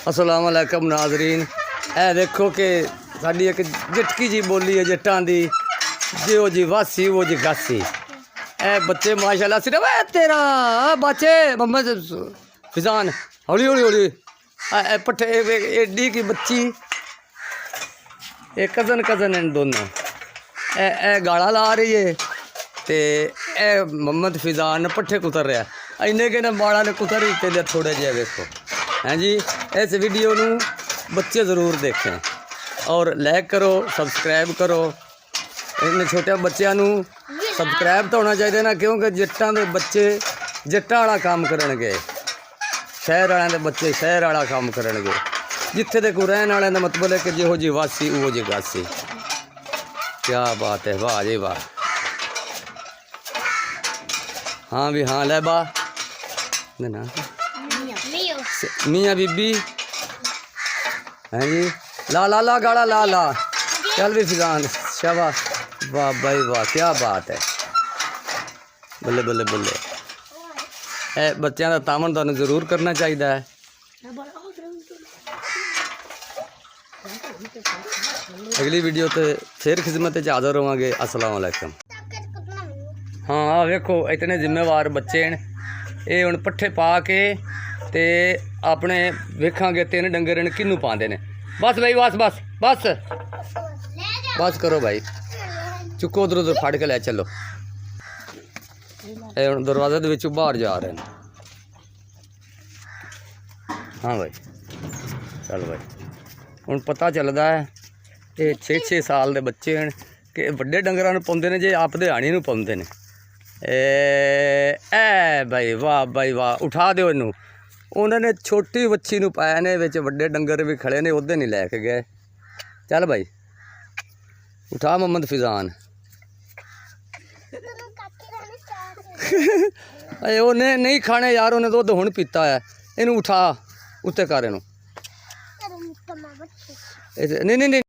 अस्सलाम वालेकुम नाजरीन। ए देखो कि साड़ी एक झटकी जी बोली है जट्टां दी, जो जी वासी वो जी गासी। ए बच्चे माशाल्लाह सिर्फ तेरा बच्चे मोहम्मद फिजान हौली हौली हौली पट्ठे एडी की बच्ची एक कज़न इन दोनों ए गाला ला रही है ते ए मोहम्मद फिजान पट्ठे कुतर रहा है। इन्ने के बाड़ा ने कुतर ही दिते थोड़े जे देखो। हाँ जी, इस वीडियो नू बच्चे ज़रूर देखें और लाइक करो, सब्सक्राइब करो। इन छोटे बच्चों नू सब्सक्राइब तो होना चाहिए ना, क्योंकि जट्टां दे बच्चे जट्टां वाला काम करनगे, शहर वालों के बच्चे शहर वाला काम करनगे। जिथे दे कोई रहने वाले का मतलब है कि जिहो जी वासी उहो जी गासी। क्या बात है, वाह जी वाह। हाँ भी हाँ, ले बा ना मियाँ बीबी। हाँ जी, ला ला ला गाड़ा ला ला, चल भी फिजान शाबाश, वाह भाई वाह, क्या बात है, बल्ले बल्ले बल्ले। ए बच्चों का तामन तुहानू जरूर करना चाहिए है। अगली वीडियो तो फिर खिदमत हाज़र होवांगे। अस्सलाम वालेकुम। हाँ वेखो इतने जिम्मेवार बच्चे हैं, ये हुण पट्ठे पा के ते अपने वेखांगे तीन डंगर ने किनू पाते ने। बस भाई बस बस बस बस करो भाई, चुको उधर उधर फड़ के ले चलो। ये हुण दरवाजे दे विचों बाहर जा रहे हैं। हाँ भाई चल भाई, हुण पता चलदा है ये 6-6 साल के बच्चे हैं कि वड्डे डंगरां नूं पाउंदे ने जे आप दिहाड़ी नूं पाउंदे ने। ए भाई वाह भाई वाह, उठा दो इनू। उन्होंने छोटी बच्ची नूं पाया ने, विच वड्डे डंगर भी खड़े ने, उधर नहीं लैके गए। चल भाई उठा मोहम्मद फिजान। अरे उन्हें नहीं खाने यार, उन्हें दुध हुण पीता है। इनू उठा उत्ते कर इनू। नहीं नहीं नहीं